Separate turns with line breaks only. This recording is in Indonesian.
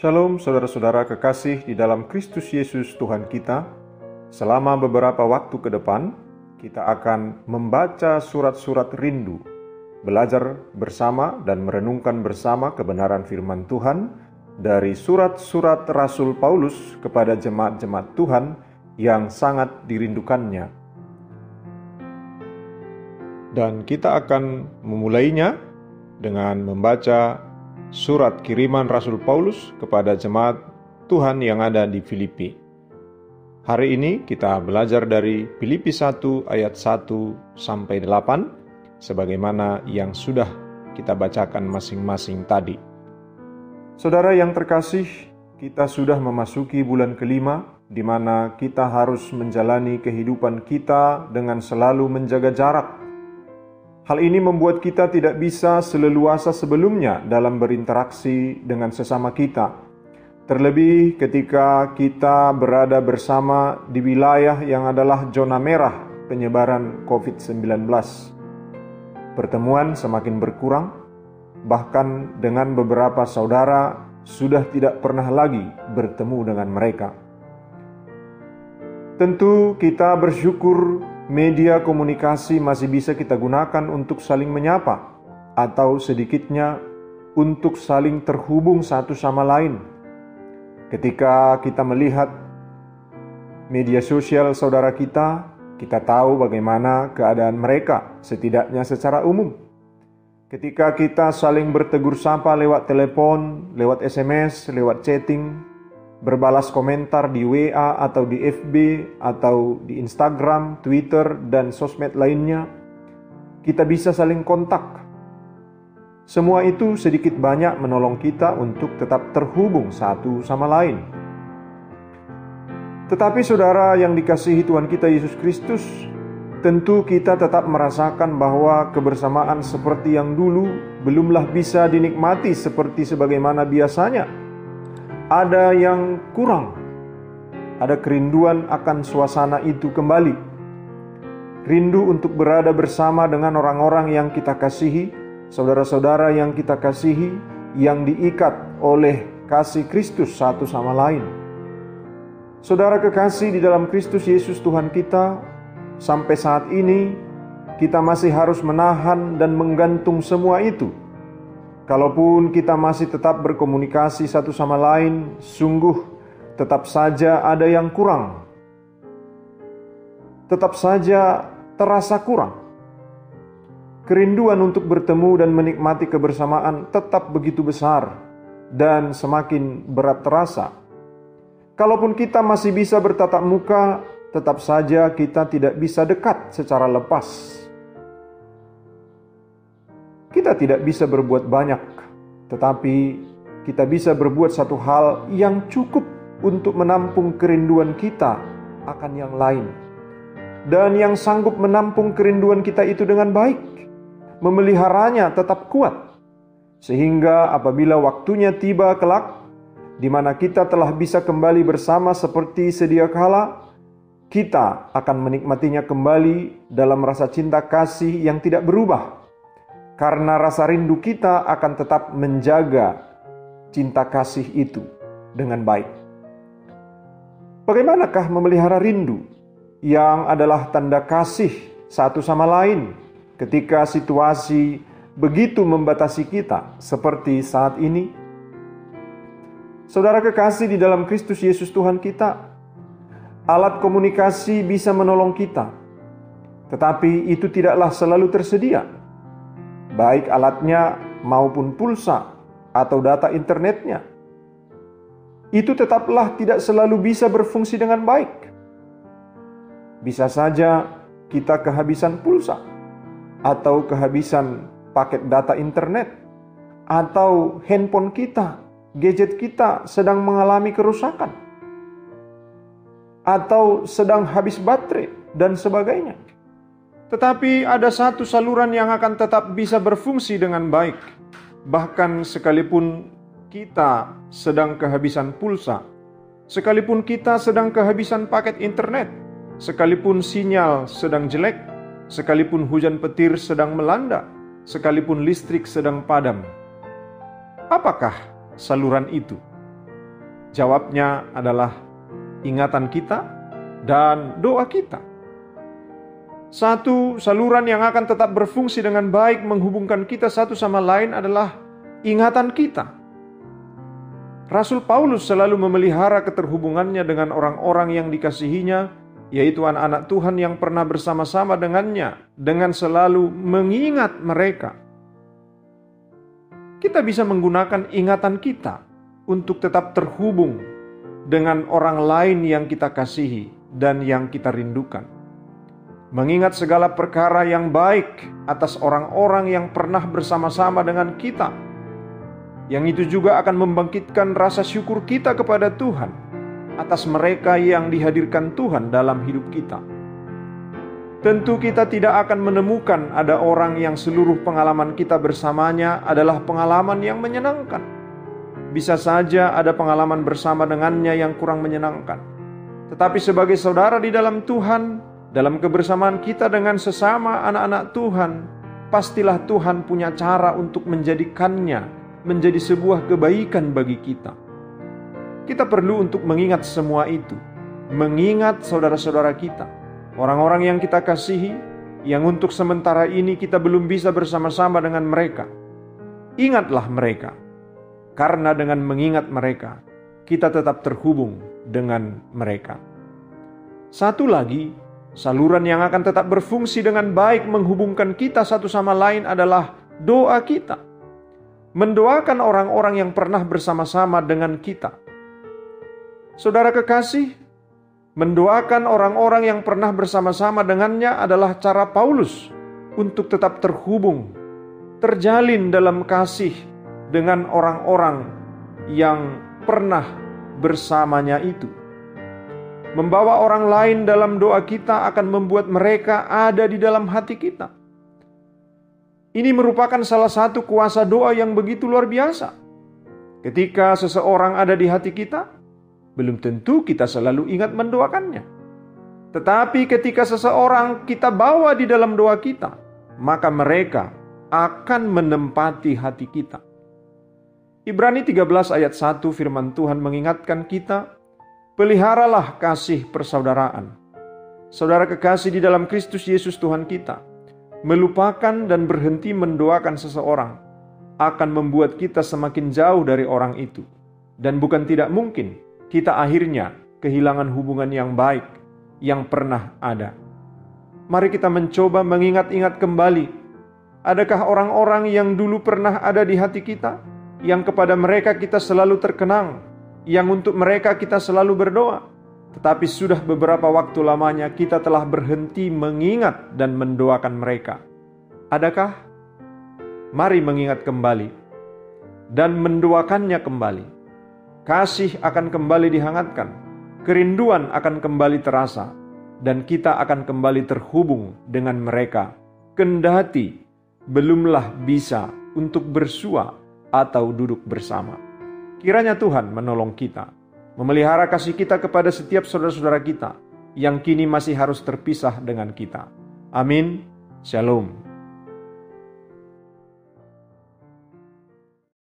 Shalom saudara-saudara kekasih di dalam Kristus Yesus Tuhan kita. Selama beberapa waktu ke depan, kita akan membaca surat-surat rindu, belajar bersama dan merenungkan bersama kebenaran firman Tuhan dari surat-surat Rasul Paulus kepada jemaat-jemaat Tuhan yang sangat dirindukannya. Dan kita akan memulainya dengan membaca surat kiriman Rasul Paulus kepada jemaat Tuhan yang ada di Filipi. Hari ini kita belajar dari Filipi 1 ayat 1 sampai 8 sebagaimana yang sudah kita bacakan masing-masing tadi. Saudara yang terkasih, kita sudah memasuki bulan kelima di mana kita harus menjalani kehidupan kita dengan selalu menjaga jarak. Hal ini membuat kita tidak bisa seleluasa sebelumnya dalam berinteraksi dengan sesama kita. Terlebih ketika kita berada bersama di wilayah yang adalah zona merah penyebaran COVID-19. Pertemuan semakin berkurang, bahkan dengan beberapa saudara sudah tidak pernah lagi bertemu dengan mereka. Tentu kita bersyukur media komunikasi masih bisa kita gunakan untuk saling menyapa atau sedikitnya untuk saling terhubung satu sama lain. Ketika kita melihat media sosial saudara kita tahu bagaimana keadaan mereka setidaknya secara umum. Ketika kita saling bertegur sapa lewat telepon, lewat SMS, lewat chatting, berbalas komentar di WA atau di FB atau di Instagram, Twitter, dan sosmed lainnya, kita bisa saling kontak. Semua itu sedikit banyak menolong kita untuk tetap terhubung satu sama lain. Tetapi saudara yang dikasihi Tuhan kita Yesus Kristus, tentu kita tetap merasakan bahwa kebersamaan seperti yang dulu belumlah bisa dinikmati seperti sebagaimana biasanya. Ada yang kurang, ada kerinduan akan suasana itu kembali. Rindu untuk berada bersama dengan orang-orang yang kita kasihi, saudara-saudara yang kita kasihi, yang diikat oleh kasih Kristus satu sama lain. Saudara kekasih di dalam Kristus Yesus Tuhan kita, sampai saat ini kita masih harus menahan dan menggantung semua itu. Kalaupun kita masih tetap berkomunikasi satu sama lain, sungguh tetap saja ada yang kurang. Tetap saja terasa kurang. Kerinduan untuk bertemu dan menikmati kebersamaan tetap begitu besar dan semakin berat terasa. Kalaupun kita masih bisa bertatap muka, tetap saja kita tidak bisa dekat secara lepas. Kita tidak bisa berbuat banyak, tetapi kita bisa berbuat satu hal yang cukup untuk menampung kerinduan kita akan yang lain. Dan yang sanggup menampung kerinduan kita itu dengan baik, memeliharanya tetap kuat. Sehingga apabila waktunya tiba kelak, di mana kita telah bisa kembali bersama seperti sedia kala, kita akan menikmatinya kembali dalam rasa cinta kasih yang tidak berubah. Karena rasa rindu kita akan tetap menjaga cinta kasih itu dengan baik. Bagaimanakah memelihara rindu yang adalah tanda kasih satu sama lain ketika situasi begitu membatasi kita seperti saat ini? Saudara kekasih di dalam Kristus Yesus Tuhan kita, alat komunikasi bisa menolong kita, tetapi itu tidaklah selalu tersedia. Baik alatnya maupun pulsa atau data internetnya. Itu tetaplah tidak selalu bisa berfungsi dengan baik. Bisa saja kita kehabisan pulsa, atau kehabisan paket data internet, atau handphone kita, gadget kita sedang mengalami kerusakan, atau sedang habis baterai, dan sebagainya. Tetapi ada satu saluran yang akan tetap bisa berfungsi dengan baik. Bahkan sekalipun kita sedang kehabisan pulsa, sekalipun kita sedang kehabisan paket internet, sekalipun sinyal sedang jelek, sekalipun hujan petir sedang melanda, sekalipun listrik sedang padam. Apakah saluran itu? Jawabnya adalah ingatan kita dan doa kita. Satu saluran yang akan tetap berfungsi dengan baik menghubungkan kita satu sama lain adalah ingatan kita. Rasul Paulus selalu memelihara keterhubungannya dengan orang-orang yang dikasihinya, yaitu anak-anak Tuhan yang pernah bersama-sama dengannya, dengan selalu mengingat mereka. Kita bisa menggunakan ingatan kita untuk tetap terhubung dengan orang lain yang kita kasihi dan yang kita rindukan. Mengingat segala perkara yang baik atas orang-orang yang pernah bersama-sama dengan kita, yang itu juga akan membangkitkan rasa syukur kita kepada Tuhan atas mereka yang dihadirkan Tuhan dalam hidup kita. Tentu kita tidak akan menemukan ada orang yang seluruh pengalaman kita bersamanya adalah pengalaman yang menyenangkan. Bisa saja ada pengalaman bersama dengannya yang kurang menyenangkan. Tetapi sebagai saudara di dalam Tuhan, dalam kebersamaan kita dengan sesama anak-anak Tuhan, pastilah Tuhan punya cara untuk menjadikannya menjadi sebuah kebaikan bagi kita. Kita perlu untuk mengingat semua itu, mengingat saudara-saudara kita, orang-orang yang kita kasihi, yang untuk sementara ini kita belum bisa bersama-sama dengan mereka. Ingatlah mereka, karena dengan mengingat mereka, kita tetap terhubung dengan mereka. Satu lagi, saluran yang akan tetap berfungsi dengan baik menghubungkan kita satu sama lain adalah doa kita. Mendoakan orang-orang yang pernah bersama-sama dengan kita. Saudara kekasih, mendoakan orang-orang yang pernah bersama-sama dengannya adalah cara Paulus untuk tetap terhubung, terjalin dalam kasih dengan orang-orang yang pernah bersamanya itu. Membawa orang lain dalam doa kita akan membuat mereka ada di dalam hati kita. Ini merupakan salah satu kuasa doa yang begitu luar biasa. Ketika seseorang ada di hati kita, belum tentu kita selalu ingat mendoakannya. Tetapi ketika seseorang kita bawa di dalam doa kita, maka mereka akan menempati hati kita. Ibrani 13 ayat 1 firman Tuhan mengingatkan kita, peliharalah kasih persaudaraan. Saudara kekasih di dalam Kristus Yesus Tuhan kita, melupakan dan berhenti mendoakan seseorang akan membuat kita semakin jauh dari orang itu. Dan bukan tidak mungkin kita akhirnya kehilangan hubungan yang baik yang pernah ada. Mari kita mencoba mengingat-ingat kembali. Adakah orang-orang yang dulu pernah ada di hati kita, yang kepada mereka kita selalu terkenang, yang untuk mereka kita selalu berdoa, tetapi sudah beberapa waktu lamanya kita telah berhenti mengingat dan mendoakan mereka. Adakah? Mari mengingat kembali dan mendoakannya kembali. Kasih akan kembali dihangatkan, kerinduan akan kembali terasa, dan kita akan kembali terhubung dengan mereka, kendati belumlah bisa untuk bersua atau duduk bersama. Kiranya Tuhan menolong kita, memelihara kasih kita kepada setiap saudara-saudara kita yang kini masih harus terpisah dengan kita. Amin. Shalom.